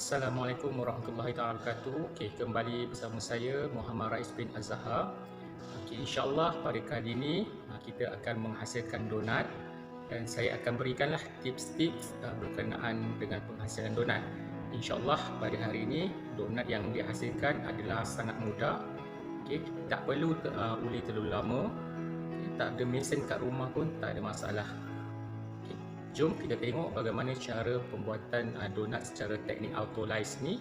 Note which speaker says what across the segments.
Speaker 1: Assalamualaikum warahmatullahi wabarakatuh. Okey, kembali bersama saya Muhammad Rais bin Azhar. Okey, insya-Allah pada kali ini kita akan menghasilkan donat dan saya akan berikanlah tips-tips berkenaan dengan penghasilan donat. Insya-Allah pada hari ini donat yang dihasilkan adalah sangat mudah. Okey, tak perlu uli terlalu lama. Okay, tak ada mesin kat rumah pun tak ada masalah. Jom kita tengok bagaimana cara pembuatan donat secara teknik autolyse ni,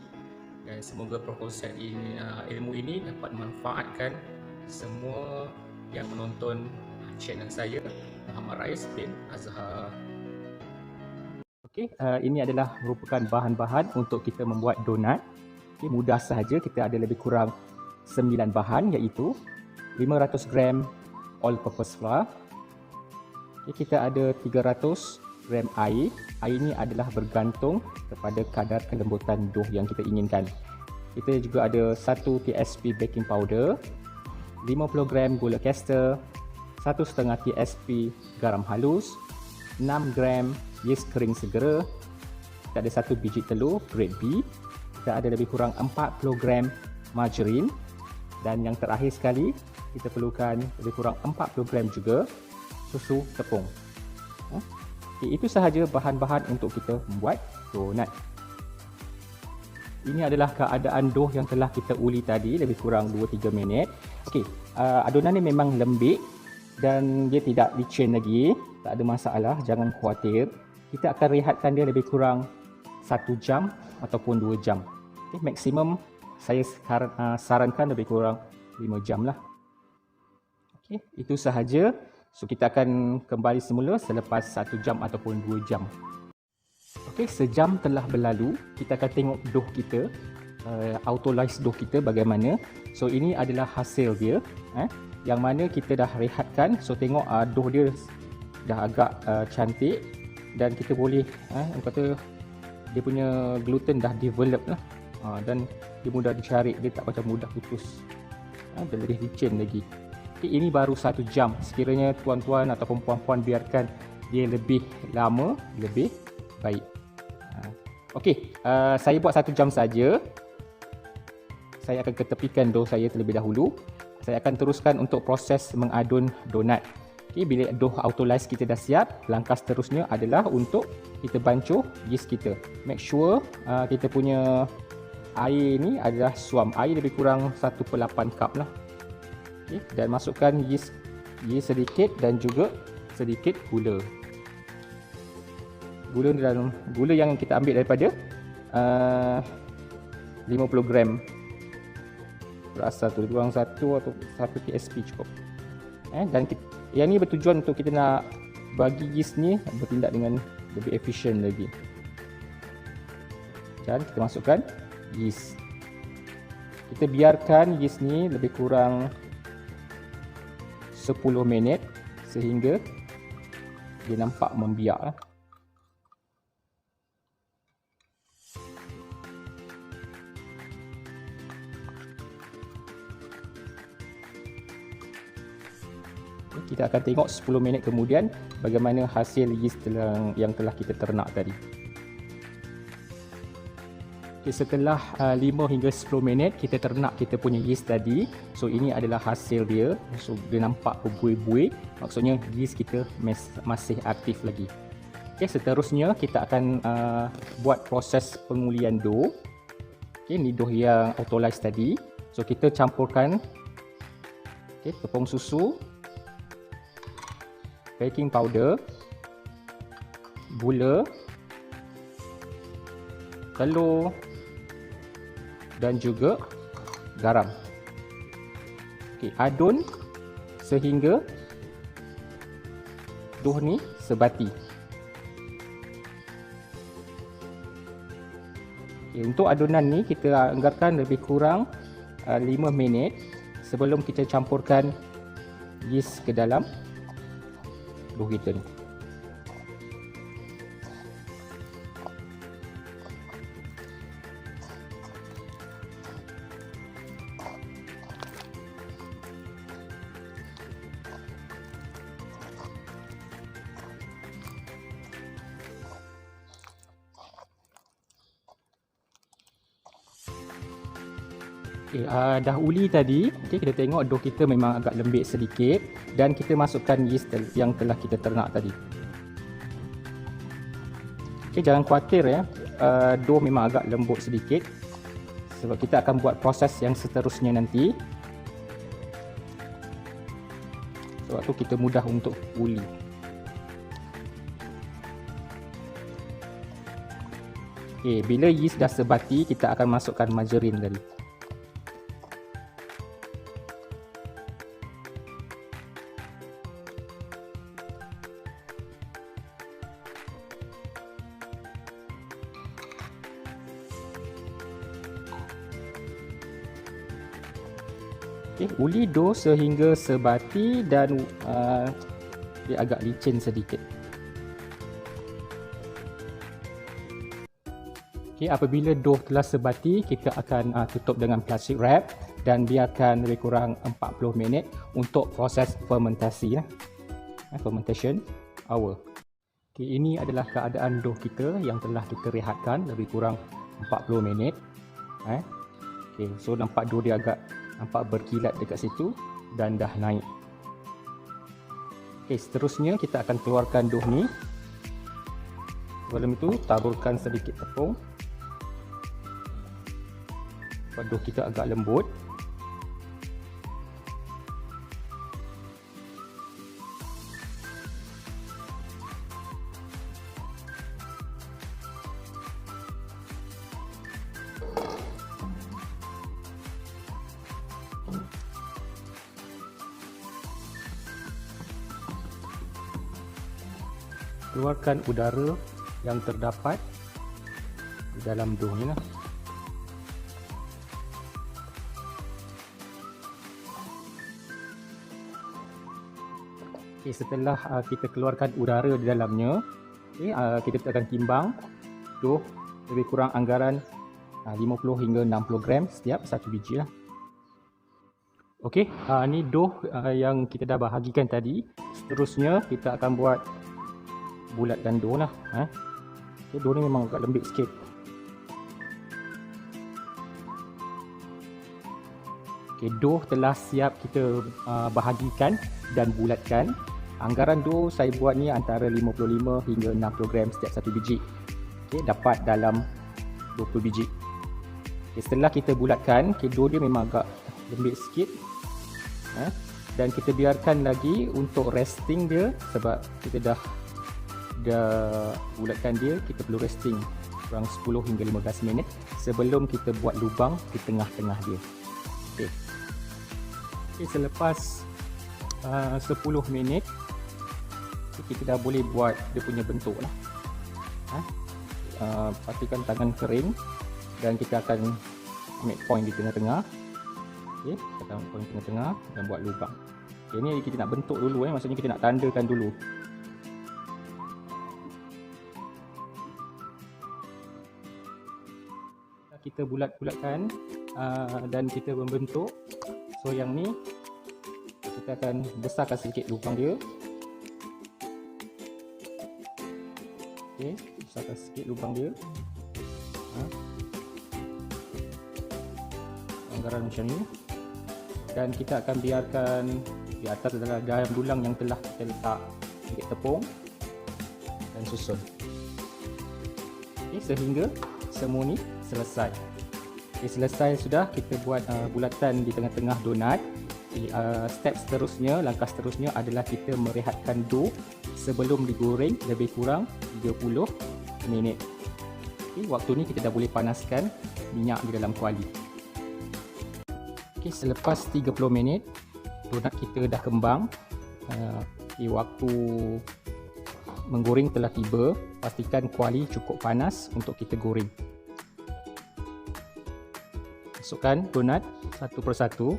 Speaker 1: dan semoga perkongsian ini, ilmu ini dapat memanfaatkan semua yang menonton channel saya Muhammad Rais bin Azhar. Okey, ini adalah merupakan bahan-bahan untuk kita membuat donat. Okay, mudah sahaja, kita ada lebih kurang 9 bahan, iaitu 500 gram all purpose flour. Okay, kita ada 300 gram air. Air ini adalah bergantung kepada kadar kelembutan dough yang kita inginkan. Kita juga ada 1 TSP baking powder, 50 gram gula caster, 1,5 TSP garam halus, 6 gram yeast kering segera, kita ada 1 biji telur grade B, kita ada lebih kurang 40 gram margarin, dan yang terakhir sekali kita perlukan lebih kurang 40 gram juga susu tepung. Okay, itu sahaja bahan-bahan untuk kita membuat donat. Ini adalah keadaan dough yang telah kita uli tadi, lebih kurang 2-3 minit. Okey, adunan ni memang lembik dan dia tidak licin lagi. Tak ada masalah, jangan khawatir. Kita akan rehatkan dia lebih kurang 1 jam ataupun 2 jam. Okay, maksimum saya sarankan lebih kurang 5 jam lah. Okey, itu sahaja. So, kita akan kembali semula selepas 1 jam ataupun 2 jam. Okey, sejam telah berlalu. Kita akan tengok dough kita, autolyse dough kita bagaimana. So, ini adalah hasil dia, yang mana kita dah rehatkan. So, tengok dough dia dah agak cantik dan kita boleh, kata dia punya gluten dah develop lah, dan dia mudah dicari, dia tak macam mudah putus, dia lebih licin lagi. Okay, ini baru 1 jam. Sekiranya tuan-tuan ataupun puan-puan biarkan dia lebih lama, lebih baik. Okey, saya buat 1 jam saja. Saya akan ketepikan dough saya terlebih dahulu. Saya akan teruskan untuk proses mengadun donat. Okay, bila dough autolyse kita dah siap, langkah seterusnya adalah untuk kita bancuh yeast kita. Make sure kita punya air ni adalah suam. Air lebih kurang 1/8 cup lah. Okay, dan masukkan yeast sedikit dan juga sedikit gula. Gula yang kita ambil daripada 50 gram. Rasa tu kurang 1 atau 1 TSP cukup. Dan yang ni bertujuan untuk kita nak bagi yeast ni bertindak dengan lebih efisien lagi. Dan kita masukkan yeast. Kita biarkan yeast ni lebih kurang 10 minit sehingga dia nampak membiak. Kita akan tengok 10 minit kemudian bagaimana hasil yeast yang telah kita ternak tadi. Okay, setelah 5 hingga 10 minit kita ternak kita punya yeast tadi. So, ini adalah hasil dia. So, dia nampak berbuih-buih. Maksudnya yeast kita masih aktif lagi. Okay, seterusnya kita akan buat proses pengulian dough. Okay, ni dough yang autolyse tadi. So, kita campurkan tepung susu, baking powder, gula, telur dan juga garam. Okey, adun sehingga dough ni sebati. Okey, untuk adunan ni kita anggarkan lebih kurang 5 minit sebelum kita campurkan yeast ke dalam dough kita ni. Okay, dah uli tadi, okay, kita tengok dough kita memang agak lembik sedikit dan kita masukkan yeast yang telah kita ternak tadi. Okay, jangan khawatir ya, dough memang agak lembut sedikit sebab kita akan buat proses yang seterusnya nanti. Sebab tu kita mudah untuk uli. Okay, bila yeast dah sebati, kita akan masukkan margarin tadi. Okay, uli dough sehingga sebati dan dia agak licin sedikit. Okay, apabila dough telah sebati, kita akan tutup dengan plastic wrap dan biarkan lebih kurang 40 minit untuk proses fermentasi, fermentation hour. Okay, ini adalah keadaan dough kita yang telah kita rehatkan lebih kurang 40 minit. Okay, so nampak dough dia agak nampak berkilat dekat situ dan dah naik. Okay, seterusnya kita akan keluarkan dough ni. Sebelum itu taburkan sedikit tepung. Sebab dough kita agak lembut. Keluarkan udara yang terdapat di dalam dough ni lah. Okay, setelah kita keluarkan udara di dalamnya, okay, kita akan timbang dough lebih kurang anggaran 50 hingga 60 gram setiap satu biji lah. Okey, ni dough yang kita dah bahagikan tadi. Seterusnya kita akan buat bulatkan dough lah. Okay, dough ni memang agak lembik sikit. Okay, dough telah siap kita bahagikan dan bulatkan. Anggaran dough saya buat ni antara 55 hingga 60 gram setiap satu biji. Okay, dapat dalam 20 biji. Okay, setelah kita bulatkan, okay, dough dia memang agak lembik sikit. Dan kita biarkan lagi untuk resting dia sebab kita dah bulatkan dia. Kita perlu resting kurang 10 hingga 15 minit sebelum kita buat lubang di tengah-tengah dia. Okay. Okay, selepas 10 minit kita dah boleh buat dia punya bentuk lah. Pastikan tangan kering dan kita akan make point di tengah-tengah. Okay, kita ambil point tengah-tengah dan buat lubang. Okay, ni kita nak bentuk dulu, maksudnya kita nak tandakan dulu. Kita bulat-bulatkan dan kita membentuk. So yang ni kita akan besarkan sedikit lubang dia. Okay, besarkan sedikit lubang dia. Anggaran macam ni. Dan kita akan biarkan di atas adalah dalam dulang yang telah kita letak sedikit tepung dan susun. Okay, sehingga semua ni selesai. Okay, selesai sudah kita buat bulatan di tengah-tengah donat. Okay, step seterusnya, langkah seterusnya adalah kita merehatkan dough sebelum digoreng lebih kurang 30 minit. Okay, waktu ni kita dah boleh panaskan minyak di dalam kuali. Okay, selepas 30 minit donat kita dah kembang. Okay, waktu menggoreng telah tiba. Pastikan kuali cukup panas untuk kita goreng. Masukkan donat satu persatu.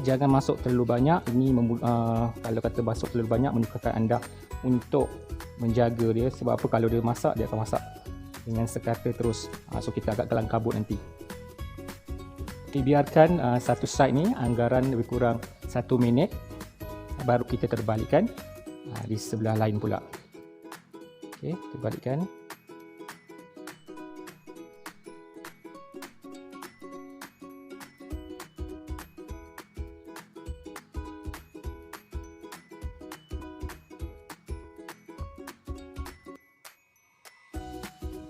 Speaker 1: Jangan masuk terlalu banyak. Ini kalau kata masuk terlalu banyak menyebabkan anda untuk menjaga dia. Sebab apa, kalau dia masak, dia akan masak dengan sekata terus. So kita agak kelang kabut nanti. Okay, biarkan satu side ni anggaran lebih kurang 1 minit, baru kita terbalikkan di sebelah lain pula. Okey, terbalikkan.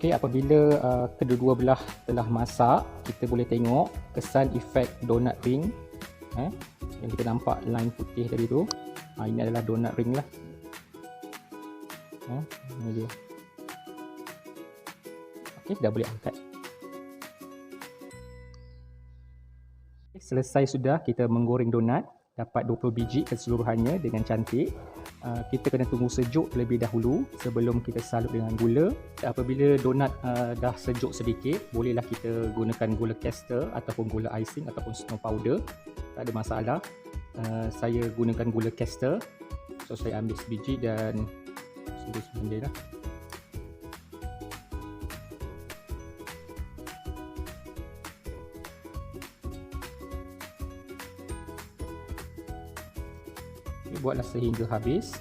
Speaker 1: Okey, apabila kedua-dua belah telah masak, kita boleh tengok kesan efek donut ring yang kita nampak line putih tadi tu. Ini adalah donut ring lah. Ini dia. Okey, dah boleh angkat. Selesai sudah kita menggoreng donat, dapat 20 biji keseluruhannya dengan cantik. Kita kena tunggu sejuk terlebih dahulu sebelum kita salut dengan gula. Apabila donat dah sejuk sedikit, bolehlah kita gunakan gula caster ataupun gula icing ataupun snow powder. Tak ada masalah. Saya gunakan gula caster. So saya ambil sebiji dan sudah sembilan lah. Buatlah sehingga habis.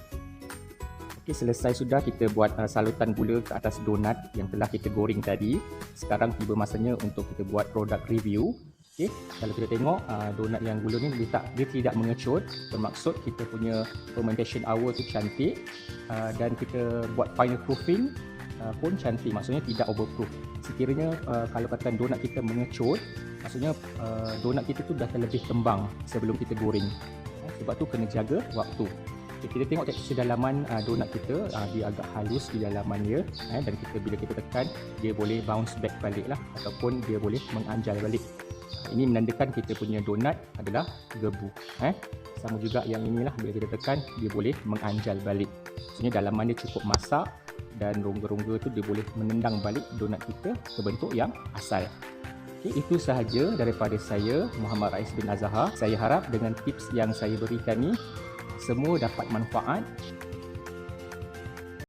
Speaker 1: Okey, selesai sudah kita buat salutan gula ke atas donat yang telah kita goreng tadi. Sekarang tiba masanya untuk kita buat product review. Okey, kalau kita tengok donat yang gula ni dia tidak mengecut, bermaksud kita punya fermentation hour tu cantik, dan kita buat final proofing pun cantik, maksudnya tidak overproof. Sekiranya kalau katakan donat kita mengecut, maksudnya donat kita tu dah terlebih kembang sebelum kita goreng. Sebab tu kena jaga waktu. Okay, kita tengok tekstur dalaman donat kita, dia agak halus di dalaman dia, dan bila kita tekan dia boleh bounce back balik lah, ataupun dia boleh menganjal balik. Ini menandakan kita punya donat adalah gebu. Sama juga yang inilah, bila kita tekan dia boleh menganjal balik. Maksudnya dalaman dia cukup masak dan rongga-rongga tu dia boleh menendang balik donat kita ke bentuk yang asal. Okay, itu sahaja daripada saya, Muhammad Rais bin Azhar. Saya harap dengan tips yang saya berikan ni semua dapat manfaat